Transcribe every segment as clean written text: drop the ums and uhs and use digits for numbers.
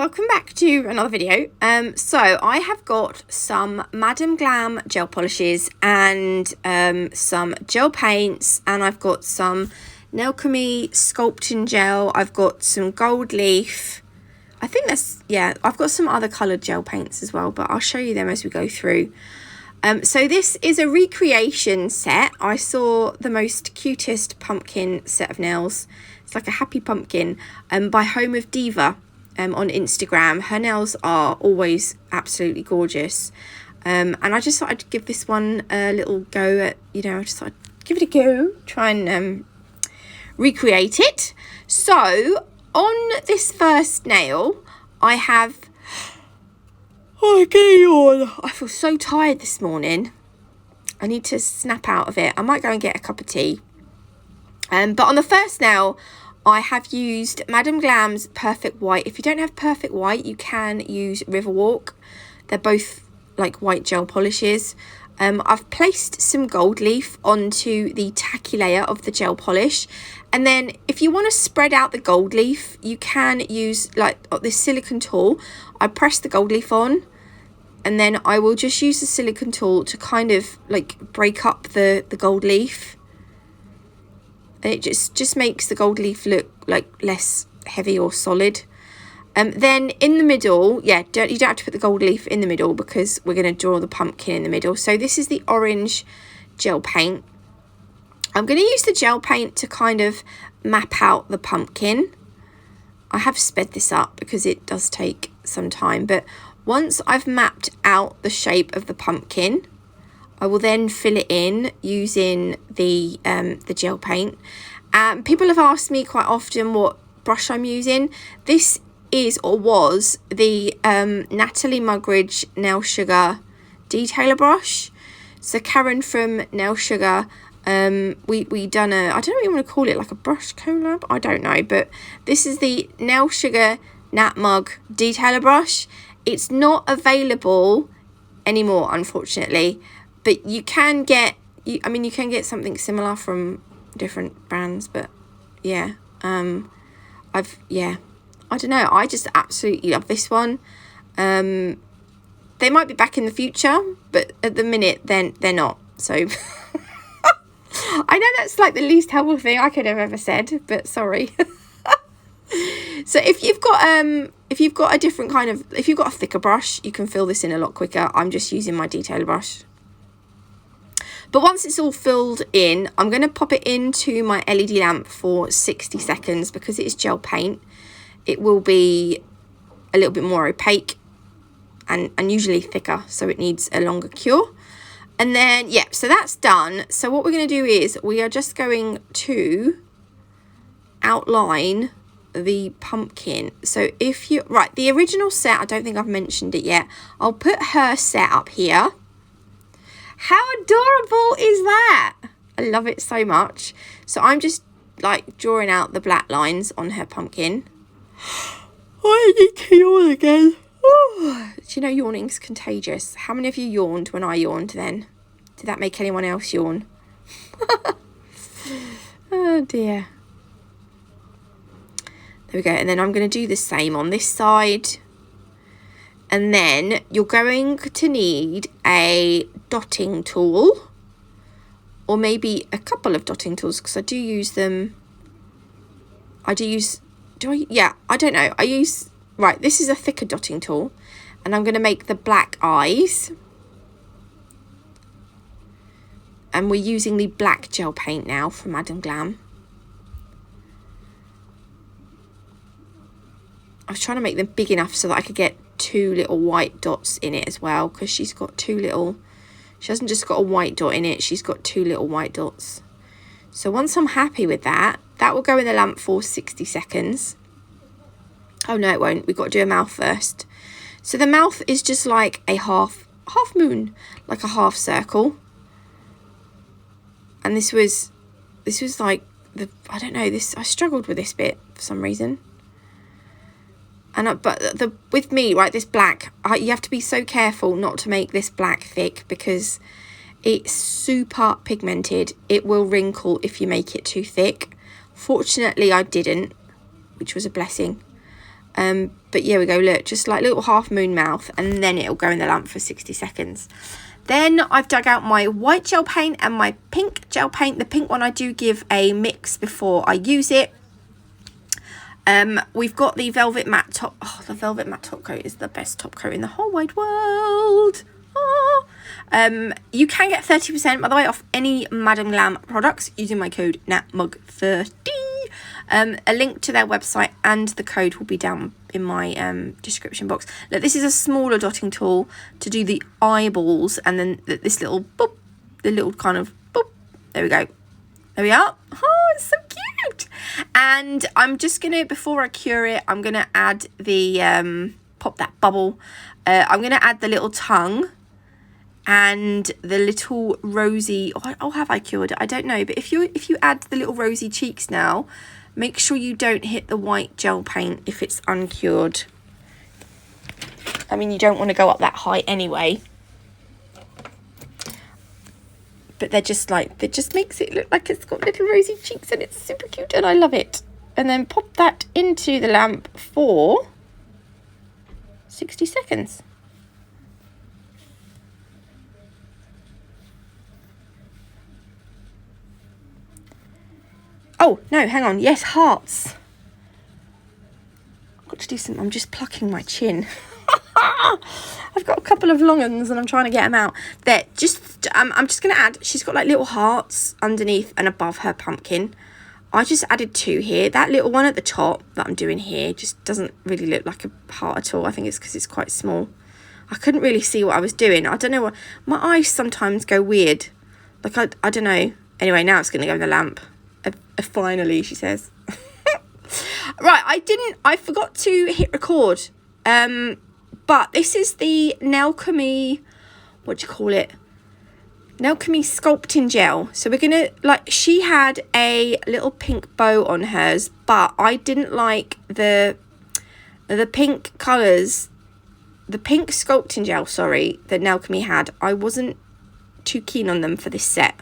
welcome back to another video. So I have got some Madam Glam gel polishes and some gel paints, and I've got some Natalie Sculpting gel. I've got some gold leaf. I think that's, yeah, I've got some other coloured gel paints as well, but I'll show you them as we go through. So this is a recreation set. I saw the most cutest pumpkin set of nails. It's like a happy pumpkin by Home of Diva on Instagram. Her nails are always absolutely gorgeous. And I just thought I'd give this one a little go at, I just thought I'd give it a go, try and recreate it. So on this first nail, I have... Oh, get on. I feel so tired this morning. I need to snap out of it. I might go and get a cup of tea. But on the first nail, I have used Madam Glam's Perfect White. If you don't have Perfect White, you can use Riverwalk. They're both like white gel polishes. I've placed some gold leaf onto the tacky layer of the gel polish. And then if you want to spread out the gold leaf, you can use like this silicone tool. I press the gold leaf on, and then I will just use the silicone tool to kind of like break up the gold leaf. And it just makes the gold leaf look like less heavy or solid. Then in the middle, you don't have to put the gold leaf in the middle because we're going to draw the pumpkin in the middle. So this is the orange gel paint. I'm going to use the gel paint to kind of map out the pumpkin. I have sped this up because it does take some time, but once I've mapped out the shape of the pumpkin, I will then fill it in using the gel paint. People have asked me quite often what brush I'm using. This is or was the Natalie Mugridge Nail Sugar detailer brush. So Karen from Nail Sugar, we done a, I don't know what you want to call it, like a brush collab, I don't know, but this is the Nail Sugar Nat Mug detailer brush. It's not available anymore, unfortunately, but you can get, you can get something similar from different brands, but yeah, I don't know, I just absolutely love this one. They might be back in the future, but at the minute then they're not, so I know that's like the least helpful thing I could have ever said, but sorry. So if you've got a different kind of, if you've got a thicker brush, you can fill this in a lot quicker. I'm just using my detailer brush. But once it's all filled in, I'm going to pop it into my LED lamp for 60 seconds because it is gel paint. It will be a little bit more opaque and usually thicker, so it needs a longer cure. And then, yeah, so that's done. So what we're going to do is we are just going to outline the pumpkin. So if you, right, the original set, I don't think I've mentioned it yet. I'll put her set up here. How adorable is that? I love it so much. So I'm just like drawing out the black lines on her pumpkin. I need to yawn again. Oh. Do you know yawning's contagious? How many of you yawned when I yawned then? Did that make anyone else yawn? Oh dear. There we go. And then I'm going to do the same on this side. And then you're going to need a dotting tool. Or maybe a couple of dotting tools, because I do use them. I don't know. Right, this is a thicker dotting tool. And I'm going to make the black eyes. And we're using the black gel paint now from Madam Glam. I was trying to make them big enough so that I could get two little white dots in it as well, because she's got two little, she hasn't just got a white dot in it, she's got two little white dots. So once I'm happy with that, that will go in the lamp for 60 seconds. Oh no, it won't. We've got to do a mouth first. So the mouth is just like a half moon, like a half circle. And this was like I don't know, I struggled with this bit for some reason. And with me, right, this black, you have to be so careful not to make this black thick because it's super pigmented. It will wrinkle if you make it too thick. Fortunately, I didn't, which was a blessing. But here we go, look, just like little half moon mouth, and then it'll go in the lamp for 60 seconds. Then I've dug out my white gel paint and my pink gel paint. The pink one I do give a mix before I use it. We've got the velvet matte top. Oh, the velvet matte top coat is the best top coat in the whole wide world. Oh. You can get 30% by the way off any Madam Glam products using my code NATMUG30. A link to their website and the code will be down in my description box. Look, this is a smaller dotting tool to do the eyeballs, and then this little boop, the little kind of boop. There we go. There we are. Oh, it's so cute. And I'm just gonna, before I cure it, I'm gonna add the pop that bubble. I'm gonna add the little tongue and the little rosy. Oh, have I cured it? I don't know. But if you add the little rosy cheeks now, make sure you don't hit the white gel paint if it's uncured. I mean, you don't want to go up that high anyway. But they're just like, it just makes it look like it's got little rosy cheeks, and it's super cute and I love it. And then pop that into the lamp for 60 seconds. Oh, no, hang on. Yes, hearts. I've got to do some, I'm just plucking my chin. I've got a couple of long ones and I'm trying to get them out. There, just, I'm just going to add, she's got like little hearts underneath and above her pumpkin. I just added 2 here. That little one at the top that I'm doing here just doesn't really look like a heart at all. I think it's because it's quite small. I couldn't really see what I was doing. I don't know what, my eyes sometimes go weird. Like, I don't know. Anyway, now it's going to go in the lamp. Finally, she says. Right, I forgot to hit record. But this is the Nalchemy, what do you call it? Nalchemy Sculpting Gel. So we're gonna, like, she had a little pink bow on hers, but I didn't like the pink colours, the pink sculpting gel, sorry, that Nalchemy had. I wasn't too keen on them for this set.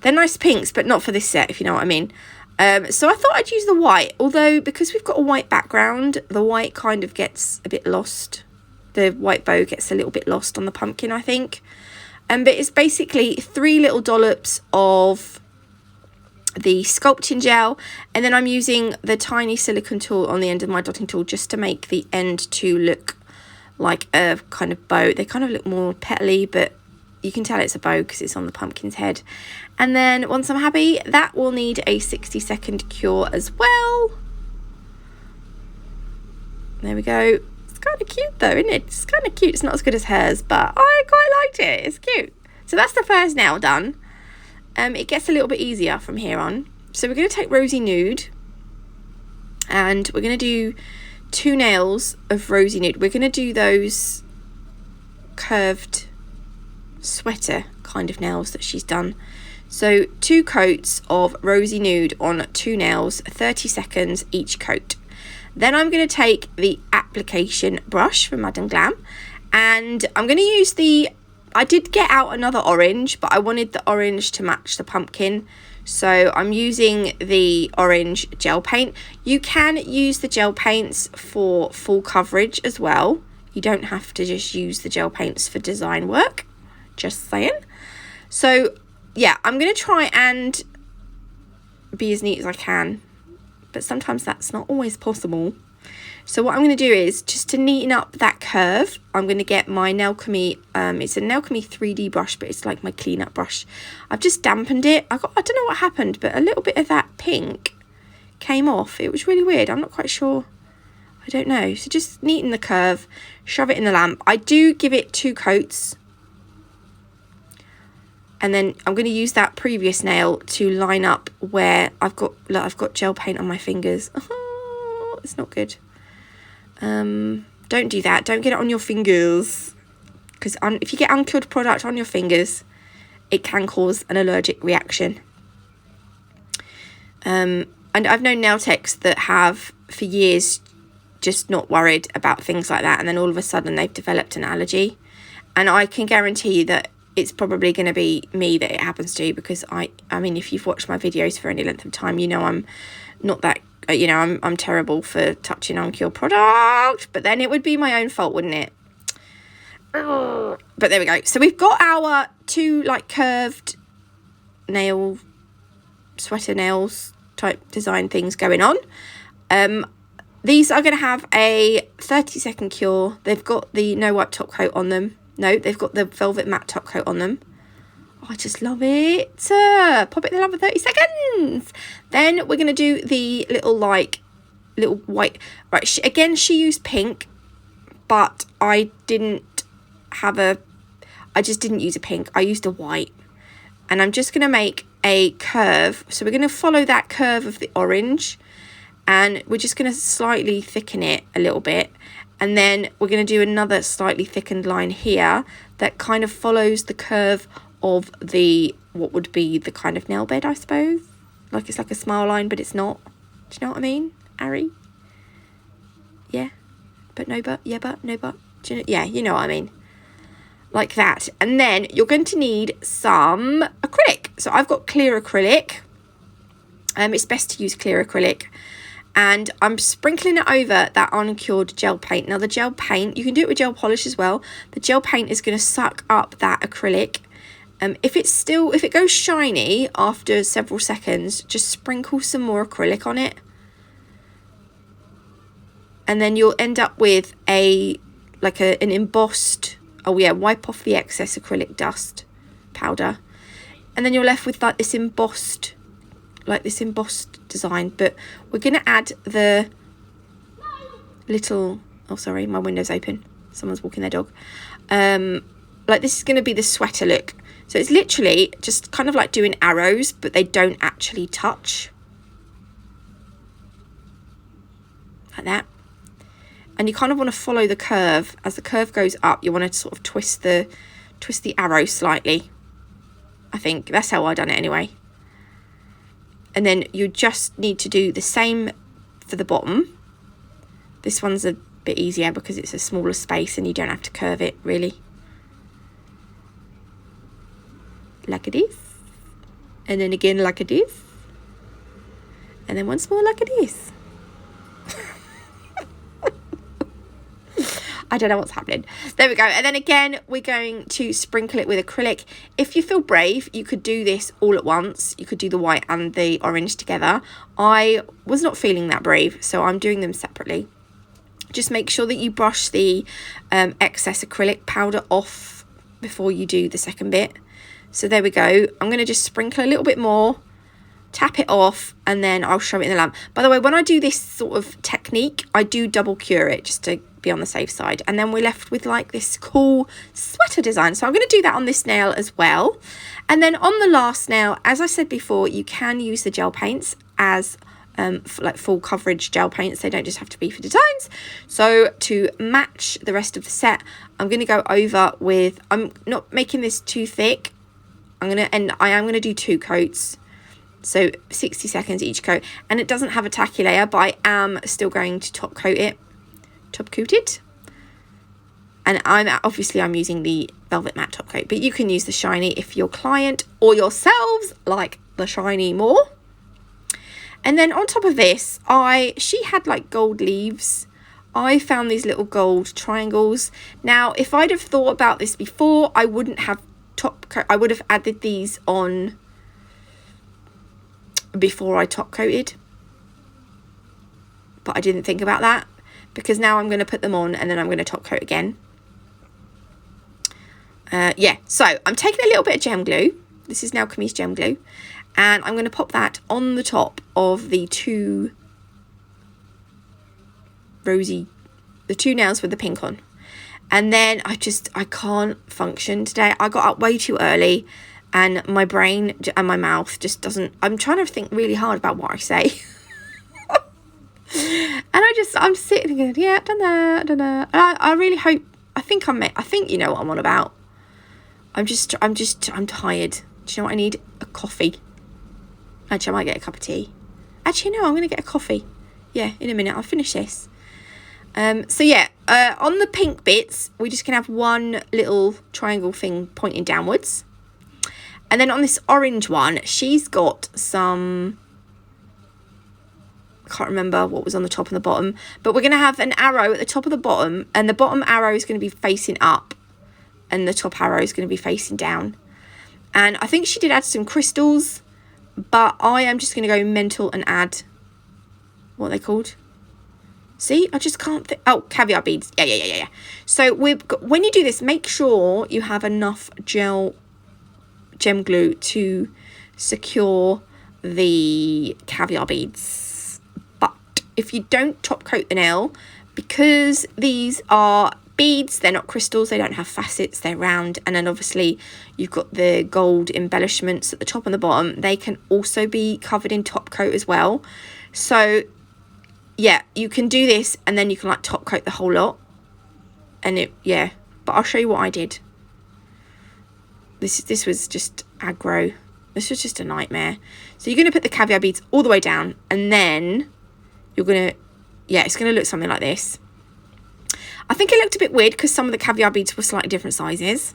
They're nice pinks, but not for this set, if you know what I mean. So I thought I'd use the white, although because we've got a white background, the white kind of gets a bit lost. The white bow gets a little bit lost on the pumpkin, I think. But it's basically 3 little dollops of the sculpting gel, and then I'm using the tiny silicone tool on the end of my dotting tool just to make the end to look like a kind of bow. They kind of look more petally, but you can tell it's a bow because it's on the pumpkin's head. And then once I'm happy, that will need a 60-second cure as well. There we go. It's kind of cute though, isn't it? It's kind of cute. It's not as good as hers, but I quite liked it. It's cute. So that's the first nail done. It gets a little bit easier from here on. So we're going to take Rosy Nude, and we're going to do 2 nails of Rosy Nude. We're going to do those curved sweater kind of nails that she's done. So 2 coats of Rosy Nude on 2 nails, 30 seconds each coat. Then I'm going to take the application brush from Madam Glam, and I'm going to use the, I did get out another orange, but I wanted the orange to match the pumpkin, so I'm using the orange gel paint. You can use the gel paints for full coverage as well. You don't have to just use the gel paints for design work, just saying. So yeah, I'm going to try and be as neat as I can, but sometimes that's not always possible. So what I'm going to do is, just to neaten up that curve, I'm going to get my Nalchemy, it's a Nalchemy 3D brush, but it's like my cleanup brush. I've just dampened it. I don't know what happened, but a little bit of that pink came off. It was really weird. I'm not quite sure. I don't know. So just neaten the curve, shove it in the lamp. I do give it 2 coats. And then I'm going to use that previous nail to line up where I've got gel paint on my fingers. Oh, it's not good. Don't do that. Don't get it on your fingers, because if you get uncured product on your fingers, it can cause an allergic reaction. And I've known nail techs that have for years just not worried about things like that, and then all of a sudden they've developed an allergy. And I can guarantee that it's probably going to be me that it happens to, because I mean, if you've watched my videos for any length of time, you know I'm not that you know, I'm terrible for touching uncured product, but then it would be my own fault, wouldn't it? But there we go. So we've got our 2 like curved nail, sweater nails type design things going on. These are going to have a 30-second cure. They've got the no wipe top coat on them. No, they've got the velvet matte top coat on them. I just love it. Pop it in the lamp for 30 seconds. Then we're going to do the little white. Right, she used pink, but I just didn't use a pink. I used a white. And I'm just going to make a curve. So we're going to follow that curve of the orange. And we're just going to slightly thicken it a little bit. And then we're going to do another slightly thickened line here that kind of follows the curve of what would be the kind of nail bed, I suppose. Like it's like a smile line, but it's not. Do you know what I mean, Ari? Yeah, but no but. Yeah, but no but. Do you know? Yeah, you know what I mean. Like that. And then you're going to need some acrylic. So I've got clear acrylic. It's best to use clear acrylic. And I'm sprinkling it over that uncured gel paint. Now the gel paint, you can do it with gel polish as well. The gel paint is going to suck up that acrylic. If it goes shiny after several seconds, just sprinkle some more acrylic on it. And then you'll end up with an embossed, wipe off the excess acrylic dust powder. And then you're left with like this embossed design. But we're going to add the little, oh sorry, my window's open. Someone's walking their dog. Like this is going to be the sweater look. So it's literally just kind of like doing arrows, but they don't actually touch. Like that. And you kind of want to follow the curve. As the curve goes up, you want to sort of twist the arrow slightly. I think that's how I done it anyway. And then you just need to do the same for the bottom. This one's a bit easier because it's a smaller space and you don't have to curve it really. Like this. And then again like this. And then once more like this. I don't know what's happening. There we go. And then again, we're going to sprinkle it with acrylic. If you feel brave, you could do this all at once. You could do the white and the orange together. I was not feeling that brave, so I'm doing them separately. Just make sure that you brush the excess acrylic powder off before you do the second bit. So there we go. I'm going to just sprinkle a little bit more, tap it off, and then I'll show it in the lamp. By the way, when I do this sort of technique, I do double cure it just to be on the safe side. And then we're left with like this cool sweater design. So I'm going to do that on this nail as well. And then on the last nail, as I said before, you can use the gel paints as like full coverage gel paints. They don't just have to be for designs. So to match the rest of the set, I'm going to go over with, I'm not making this too thick. I am going to do 2 coats. So 60 seconds each coat. And it doesn't have a tacky layer, but I am still going to top coat it. Top coat it. And I'm using the velvet matte top coat. But you can use the shiny if your client or yourselves like the shiny more. And then on top of this, she had like gold leaves. I found these little gold triangles. Now, if I'd have thought about this before, I wouldn't have top coat. I would have added these on before I top coated. But I didn't think about that because now I'm going to put them on and then I'm going to top coat again. So I'm taking a little bit of gem glue. This is now Camise gem glue. And I'm going to pop that on the top of the two nails with the pink on. And then I can't function today. I got up way too early and my brain and my mouth just doesn't, I'm trying to think really hard about what I say. And I'm sitting going, yeah, done that. And I really hope, I think you know what I'm on about. I'm tired. Do you know what I need? A coffee. Actually, I might get a cup of tea. Actually, no, I'm going to get a coffee. Yeah, in a minute. I'll finish this. On the pink bits, we're just going to have one little triangle thing pointing downwards. And then on this orange one, she's got some... I can't remember what was on the top and the bottom, but we're going to have an arrow at the top of the bottom, and the bottom arrow is going to be facing up and the top arrow is going to be facing down. And I think she did add some crystals, but I am just going to go mental and add, what are they called? See, I just can't think. Oh, caviar beads. Yeah. So when you do this, make sure you have enough gem glue to secure the caviar beads. But if you don't top coat the nail, because these are beads, they're not crystals, they don't have facets, they're round, and then obviously you've got the gold embellishments at the top and the bottom, they can also be covered in top coat as well. So yeah, you can do this and then you can like top coat the whole lot, and but I'll show you what I did. This was just aggro. This was just a nightmare. So you're going to put the caviar beads all the way down, and then you're going to, it's going to look something like this. I think it looked a bit weird because some of the caviar beads were slightly different sizes.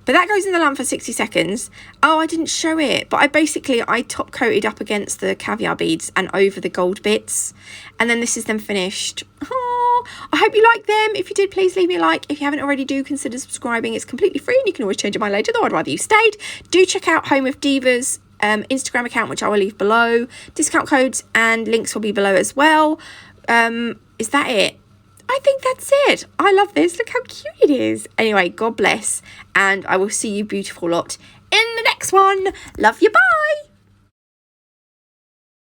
But that goes in the lamp for 60 seconds. Oh, I didn't show it. But I top coated up against the caviar beads and over the gold bits. And then this is them finished. Oh, I hope you like them. If you did, please leave me a like. If you haven't already, do consider subscribing. It's completely free and you can always change your mind later, though I'd rather you stayed. Do check out Home with Divas Instagram account, which I will leave below. Discount codes and links will be below as well. Is that it? I think that's it. I love this. Look how cute it is. Anyway, God bless. And I will see you beautiful lot in the next one. Love you. Bye.